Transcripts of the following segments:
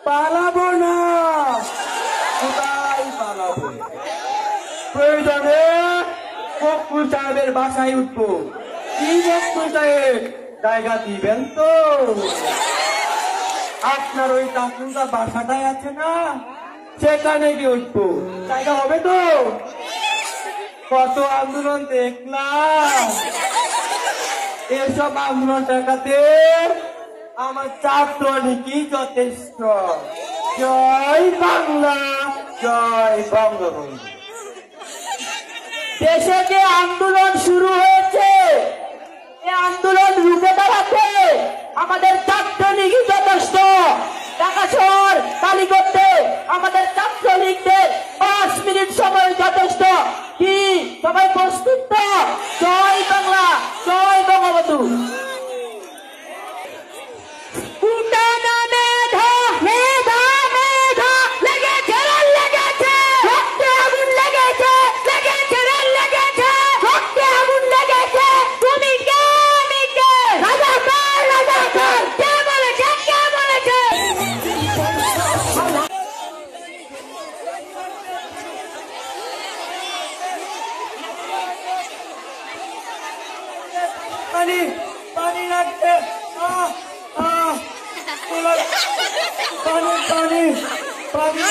পালাবো না। কোথায় পালাবো? প্রয়োজনে ফখরুল সাহেবের বাসায় উঠবো। কি ফখরুল সাহেব, জায়গা দিবেন তো? আপনার ওই কাকুনটা বাসাটাই আছে না, সেখানে গিয়ে উঠবো। জায়গা হবে তো? কত আন্দোলন দেখলাম, এসব আন্দোলন ঠেকাতে আমার ছাত্রলীগই যথেষ্ট। জয় বাংলা, জয় বঙ্গবন্ধু। দেশে যে আন্দোলন শুরু হয়েছে, এই আন্দোলন রুখে দাঁড়াতে আমাদের ছাত্রলীগই যথেষ্ট। ঢাকা শহর খালি করতে আমাদের ছাত্রলীগদের 5 মিনিট সময় যথেষ্ট। কি সবাই প্রস্তুত তো? জয় বাংলা, জয় বঙ্গবন্ধু। পানি পানি লাগছে, পানি পানি পানি।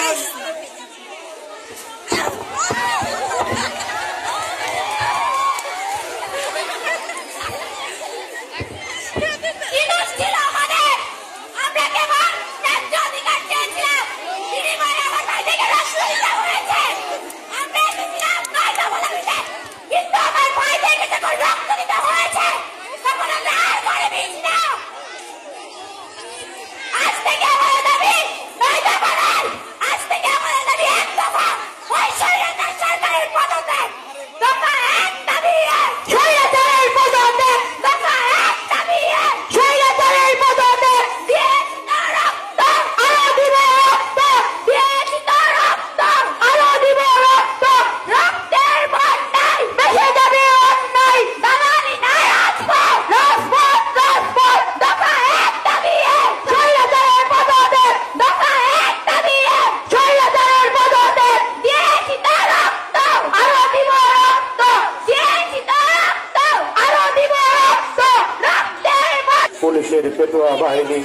পুলিশের পেটুয়া বাহিনী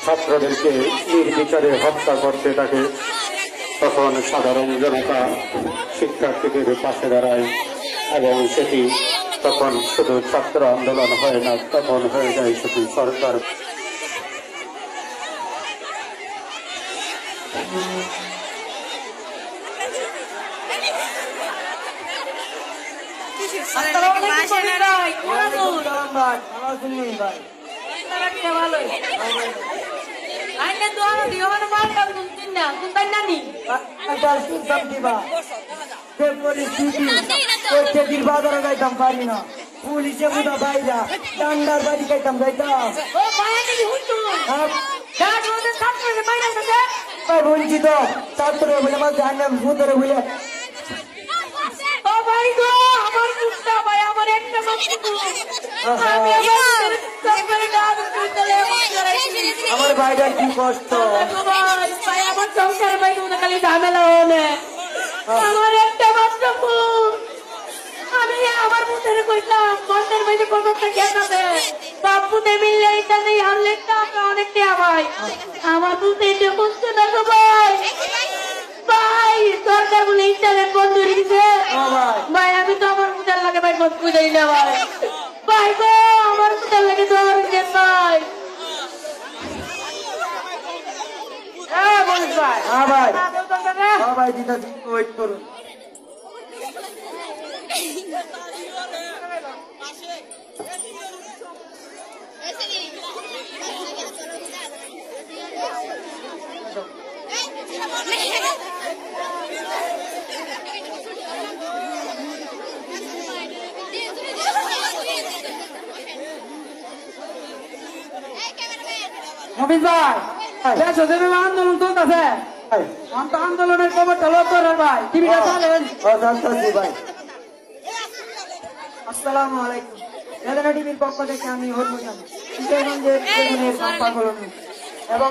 ছাত্রদেরকে নির্বিচারে হত্যা করতে থাকে, তখন সাধারণ জনতা শিক্ষার্থীদের পাশে দাঁড়ায় এবং সেটি তখন শুধু ছাত্র আন্দোলন হয় না, তখন হয়ে যায় সেটি সরকার। বাজারে যাইতাম পারি না, পুলিশে বুধা বাইরা ডান্ডার বাড়ি খাইতাম যাইতাম। বঞ্চিত ছাত্র বলে আমার ভূতরে বলে আমার ভাইটার কি কষ্ট, আমার সংসার ভাই খালি ঝামেলা হলে আমার একটা মাত্র আমি আমার মুখে কইলাম মন্দির মধ্যে কতটা জ্ঞান আছে, বাপুতে মিললে এটা নেই আনলে টাকা অনেকটা ভাই, আমার মুখে এটা কষ্ট না গো ভাই। ভাই সরকার বলে ইন্টারনেট বন্ধ করে দিছে ভাই, আমি তো আমার মুখের লাগে ভাই বন্ধ করে দিই না ভাই। ভাই গো আমার মুখের লাগে তো আমার ভাই। হ্যাঁ বলিস ভাই। হ্যাঁ ভাই, হ্যাঁ ভাই দিদা ওয়েট করুন। মফিজ ভাই আন্দোলন চলতেছে, আন্দোলনের খবরটা লক্ষ্য করেন ভাই, টিভিটা চালেন। ভাই আসসালামু আলাইকুম, টিভির পক্ষ থেকে আমি হরমুজান এবং